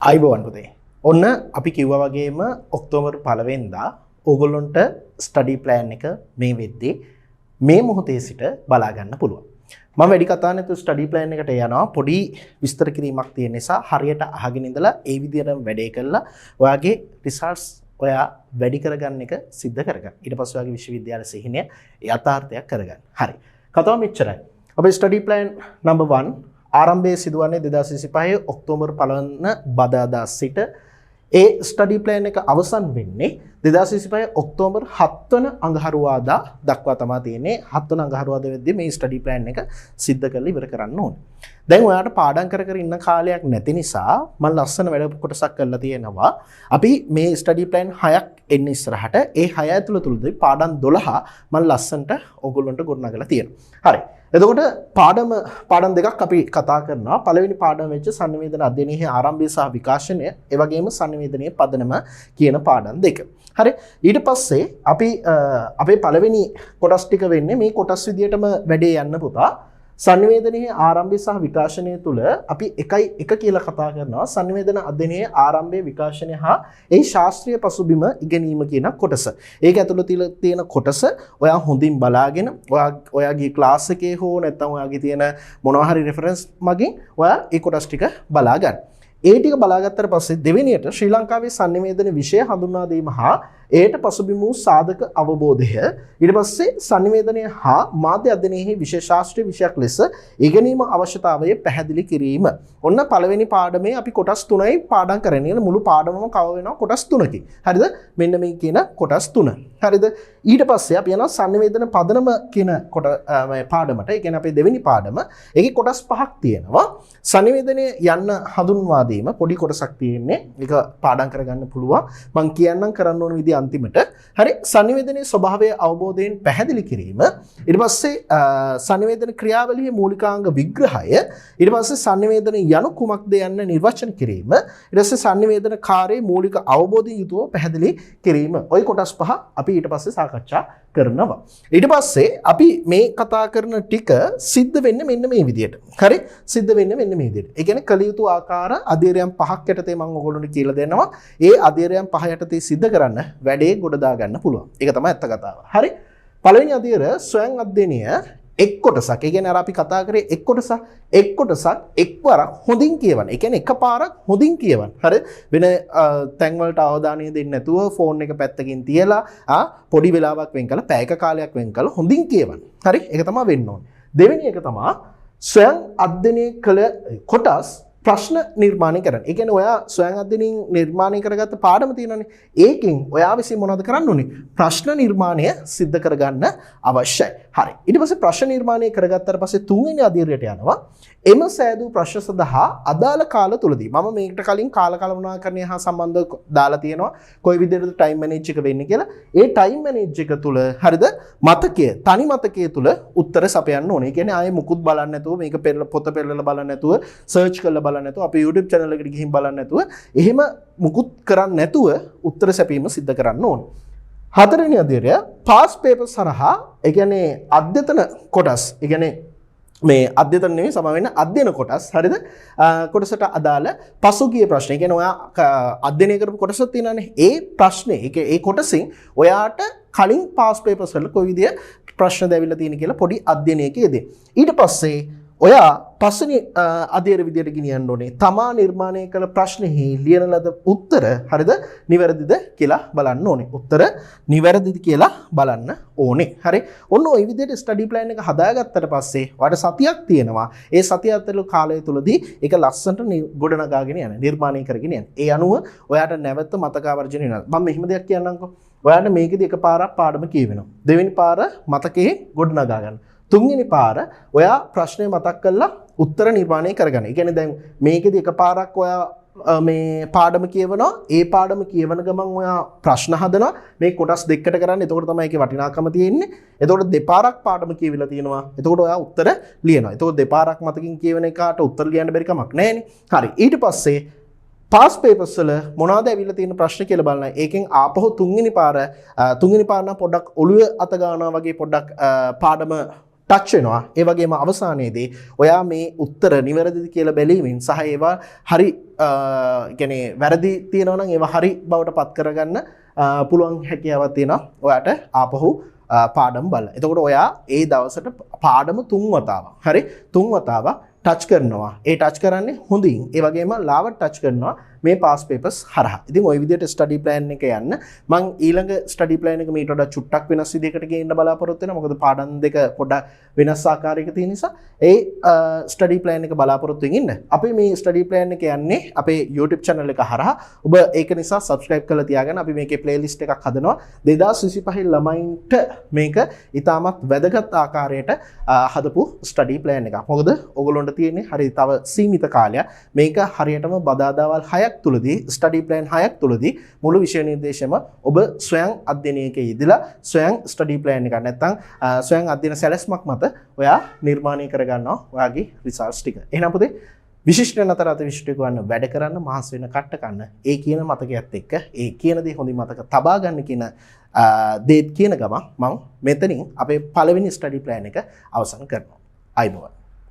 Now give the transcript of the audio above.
අයිබෝවන් පුතේ. ඔන්න අපි කිව්වා වගේම ඔක්තෝබර් 1 වෙනිදා ඕගොල්ලොන්ට ස්ටඩි ප්ලෑන් එක මේ වෙද්දී මේ මොහොතේ සිට බලා ගන්න පුළුවන්. මම වැඩි කතා නැතුව ස්ටඩි ප්ලෑන් එකට යනවා. පොඩි විස්තර කිරීමක් තියෙන නිසා හරියට අහගෙන ඉඳලා ඒ විදිහටම වැඩේ කළා ඔයාගේ රිසල්ට්ස් ඔයා වැඩි කරගන්න එක සිද්ධ කරගන්න. ඊට පස්සේ ඔයාගේ විශ්වවිද්‍යාල සිහිනය යථාර්ථයක් කරගන්න. හරි. කතාව මෙච්චරයි. අපේ ස්ටඩි ප්ලෑන් නම්බර් 1 ආරම්භයේ සිදුවන්නේ 2025 ඔක්තෝබර් 1 වන බදාදා සිට ඒ ස්ටඩි ප්ලෑන් එක අවසන් වෙන්නේ 2025 ඔක්තෝබර් 7 වන අඟහරුවාදා දක්වා තමයි තියෙන්නේ. 7 වන අඟහරුවාදා වෙද්දී මේ ස්ටඩි ප්ලෑන් එක සිද්ධ කරලා ඉවර කරන්න ඕනේ. දැන් ඔයාලට පාඩම් කර ඉන්න කාලයක් නැති නිසා මම ලස්සන වැඩ කොටසක් කරලා තියෙනවා. අපි මේ ස්ටඩි ප්ලෑන් 6ක් එන්න ඉස්සරහට ඒ 6 ඇතුළත තුලදී පාඩම් 12 මම ලස්සනට ඕගොල්ලන්ට ගොඩනගලා තියෙනවා. හරි. එතකොට පාඩම් දෙකක් අපි කතා කරනවා. පළවෙනි පාඩම වෙච්ච sannivedana අධ්‍යයනයේ ආරම්භය සහ විකාශනය, ඒ වගේම sannivedanයේ පදනම කියන පාඩම් දෙක. හරි. ඊට පස්සේ අපි අපේ පළවෙනි කොටස් ටික වෙන්නේ මේ කොටස් විදියටම වැඩේ යන්න පුතා. sannivedanයේ ආරම්භය සහ විකාශනය තුල අපි 1 කියලා කතා කරනවා. sannivedana අධ්‍යයනයේ ආරම්භය, විකාශනය හා ඒ ශාස්ත්‍රීය පසුබිම ඉගෙනීම කියන කොටස. ඒක ඇතුළත තියෙන කොටස ඔයා හොඳින් බලාගෙන ඔයාගේ ක්ලාස් එකේ හෝ නැත්නම් ඔයාගේ තියෙන මොනවා හරි රෙෆරන්ස් මගින් ඔයා ඒ කොටස් ටික බලා ගන්න. ඒ ටික බලාගත්තට පස්සේ දෙවෙනියට ශ්‍රී ලංකාවේ sannivedana විෂය හඳුන්වා දීම හා ඒට පසුබිම් වූ සාධක අවබෝධය, ඊට පස්සේ sannivedanය හා මාධ්‍ය අධ්‍යයනයේ විශේෂ ශාස්ත්‍රීය විෂයක් ලෙස ඉගෙනීම අවශ්‍යතාවය පැහැදිලි කිරීම. ඔන්න පළවෙනි පාඩමේ අපි කොටස් 3යි පාඩම් කරන්නේ. මුළු පාඩමම කව වෙනවා කොටස් 3කින්. හරිද? මෙන්න මේ කියන කොටස් 3. හරිද? ඊට පස්සේ අපි යනවා sannivedana පදනම කියන පාඩමට. ඒ කියන්නේ අපේ දෙවෙනි පාඩම. ඒකේ කොටස් 5ක් තියෙනවා. sannivedanය යන්න හඳුන්වා දීම පොඩි කොටසක් තියෙන්නේ. ඒක පාඩම් කරගන්න පුළුවන්. මම කියන්නම් කරන්න ඕන විදිය අන්තිමට. හරි. sannivedanයේ ස්වභාවය අවබෝධයෙන් පැහැදිලි කිරීම. ඊට පස්සේ sannivedana ක්‍රියාවලියේ මූලිකාංග විග්‍රහය. ඊට පස්සේ sannivedana යනු කුමක්ද යන්න නිර්වචන කිරීම. ඊට පස්සේ sannivedana කාර්යයේ මූලික අවබෝධය යුතුව පැහැදිලි කිරීම. ওই කොටස් පහ අපි ඊට පස්සේ සාකච්ඡා කරනවා. ඊට පස්සේ අපි මේ කතා කරන ටික සිද්ධ වෙන්නේ මෙන්න මේ විදියට. හරි? සිද්ධ වෙන්නේ මෙන්න මේ විදියට. ඒ කියන්නේ කළ යුතු ආකාර අධීරයන් 5ක් යටතේ මම ඔයගොල්ලොන්ට කියලා දෙනවා. ඒ අධීරයන් 5 යටතේ සිද්ධ කරන්න වැඩේ ගොඩ දා ගන්න පුළුවන්. ඒක තමයි ඇත්ත කතාව. හරි? පළවෙනි අධීර ස්වයං අධ්‍යයනය එක් කොටසක්. ඒ කියන්නේ අර අපි කතා කරේ එක් කොටසක් එක්වරක් හොඳින් කියවන්න. ඒ කියන්නේ එකපාරක් හොඳින් කියවන්න. හරි? වෙන තැන් වලට අවධානය දෙන්නේ නැතුව ෆෝන් එක පැත්තකින් තියලා පොඩි වෙලාවක් වෙන් කරලා පැයක කාලයක් වෙන් කරලා හොඳින් කියවන්න. හරි? ඒක තමයි වෙන්න ඕනේ. දෙවෙනි එක තමයි ස්වයං අධ්‍යයනය කළ කොටස් ප්‍රශ්න නිර්මාණය කරන්න. ඒ කියන්නේ ඔයා ස්වයං අධ්‍යයනයෙන් නිර්මාණය කරගත්ත පාඩම තියෙනවානේ. ඒකෙන් ඔයා විසින් මොනවද කරන්න ඕනේ? ප්‍රශ්න නිර්මාණය සිද්ධ කරගන්න අවශ්‍යයි. හරි. ඊට පස්සේ ප්‍රශ්න නිර්මාණය කරගත්තාට පස්සේ තුන්වෙනි අධීරයට යනවා. එම සෑදූ ප්‍රශ්න සඳහා අදාළ කාල තුලදී මම මේකට කලින් කාල කළමනාකරණය හා සම්බන්ධව දාලා තියෙනවා. කොයි විදිහටද ටයිම් මැනේජ් එක වෙන්නේ කියලා. ඒ ටයිම් මැනේජ් එක තුල හරිද? තනි මතකයේ තුල උත්තර සපයන්න ඕනේ. ඒ කියන්නේ ආයේ මුකුත් බලන්න නැතුව මේක පොත පෙරලලා බලන්න නැතුව සර්ච් කරලා බලන්න නැතුව අපේ YouTube channel එකට ගිහින් බලන්න නැතුව එහෙම මුකුත් කරන්න නැතුව උත්තර සැපීම සිද්ධ කරන්න ඕනේ. හතරවෙනි අධීරය පාස් පේපර්ස් හරහා ඒ කියන්නේ අධ්‍යතන කොටස්. ඒ කියන්නේ මේ අධ්‍යතන නෙවෙයි සම වෙන අධ්‍යයන කොටස්. හරිද? කොටසට අදාළ පසුගිය ප්‍රශ්න. ඒ කියන්නේ ඔයා අධ්‍යයනය කරපු කොටසක් තියෙනවානේ. ඒ ප්‍රශ්නේ ඒ කොටසින් ඔයාට කලින් පාස් පේපර්ස් වල කොයි විදිය ප්‍රශ්න දැවිලා තියෙන කියලා පොඩි අධ්‍යයනයක යෙදේ. ඊට පස්සේ ඔයා පස්වෙනි අධීර විදියට ගෙනියන්න ඕනේ. තමා නිර්මාණය කළ ප්‍රශ්නෙහි ලියන ලද උත්තර හරිද? නිවැරදිද කියලා බලන්න ඕනේ. උත්තර නිවැරදිද කියලා බලන්න ඕනේ. හරි? ඔන්න ওই විදියට ස්ටඩි ප්ලෑන් එක හදාගත්තට පස්සේ ඔයාලට සතියක් තියෙනවා. ඒ සතිය ඇතුළත කාලය තුලදී ඒක ලස්සනට ගොඩනගාගෙන යන්න, නිර්මාණය කරගෙන යන්න. ඒ අනුව ඔයාට නැවත මතකාවර්ජන වෙනවා. මම මෙහෙම දෙයක් කියන්නම්කෝ. ඔයාලට මේකෙදි එකපාරක් පාඩම කියවෙනවා. දෙවෙනි පාර මතකයේ ගොඩනගා ගන්න. තුන්වෙනි පාර ඔයා ප්‍රශ්නය මතක් කරලා උත්තර නිර්මාණය කරගන්න. ඒ කියන්නේ දැන් මේකෙදි එකපාරක් ඔයා මේ පාඩම කියවනවා. ඒ පාඩම කියවන ගමන් ඔයා ප්‍රශ්න හදනවා. මේ කොටස් දෙකකට කරන්න. එතකොට තමයි ඒකේ වටිනාකම තියෙන්නේ. එතකොට දෙපාරක් පාඩම කියවිලා තියෙනවා. එතකොට ඔයා උත්තර ලියනවා. එතකොට දෙපාරක් මතකින් කියවන එකට උත්තර ලියන්න බැරි කමක් නැහැනේ. හරි. ඊට පස්සේ පාස් පේපර්ස් වල මොනවද ඇවිල්ලා තියෙන ප්‍රශ්න කියලා බලන්න. ඒකෙන් ආපහු තුන්වෙනි පාර නම් පොඩ්ඩක් ඔළුවේ අත ගන්නවා වගේ පොඩ්ඩක් පාඩම ටච් වෙනවා. ඒ වගේම අවසානයේදී ඔයා මේ උත්තර නිවැරදිද කියලා බැලීමෙන් සහ ඒවා හරි කියන්නේ වැරදි තියෙනවා නම් ඒවා හරි බවට පත් කරගන්න පුළුවන් හැකියාවක් තියෙනවා ඔයාට ආපහු පාඩම් බලලා. එතකොට ඔයා ඒ දවසට පාඩම 3 වතාවක්. හරි 3 වතාවක් ටච් කරනවා. ඒ ටච් කරන්නේ හොඳින්. ඒ වගේම ලාවට ටච් කරනවා මේ පාස් පේපර්ස් හරහා. ඉතින් ওই විදිහට ස්ටඩි ප්ලෑන් එක යන්න මම ඊළඟ ස්ටඩි ප්ලෑන් එක මීට වඩා චුට්ටක් වෙනස් විදිහකට ගේන්න බලාපොරොත්තු වෙනවා. මොකද පාඩම් දෙක පොඩ්ඩක් වෙනස් ආකාරයක තියෙන නිසා ඒ ස්ටඩි ප්ලෑන් එක බලාපොරොත්තු වෙමින් ඉන්න. අපි මේ ස්ටඩි ප්ලෑන් එක යන්නේ අපේ YouTube channel එක හරහා. ඔබ ඒක නිසා subscribe කරලා තියාගන්න. අපි මේකේ playlist එකක් හදනවා. 2025 ළමයින්ට මේක ඉතාමත් වැදගත් ආකාරයට හදපු ස්ටඩි ප්ලෑන් එකක්. මොකද ඔයගොල්ලන්ට තියෙන්නේ හරි තව සීමිත කාලයක්. මේක හරියටම බදාදාවල් 6ක් තුලදී ස්ටඩි ප්ලෑන් 6ක් තුලදී මුළු විෂය නිර්දේශයම ඔබ ස්වයං අධ්‍යයනයක යෙදලා ස්වයං ස්ටඩි ප්ලෑන් එකක් නැත්නම් ස්වයං අධ්‍යයන සැලැස්මක් මත ඔයා නිර්මාණය කරගන්නවා ඔයාගේ රිසර්ච් ටික. එහෙනම් පුතේ විශිෂ්ට නතර අත විශිෂ්ට ගන්න වැඩ කරන්න මහස් වෙන කට්ට කන්න ඒ කියන මතකයත් එක්ක ඒ කියන දේ හොඳින් මතක තබා ගන්න කියන දේත් කියන ගමන් මම මෙතනින් අපේ පළවෙනි ස්ටඩි ප්ලෑන් එක අවසන් කරනවා. අයබෝවන්.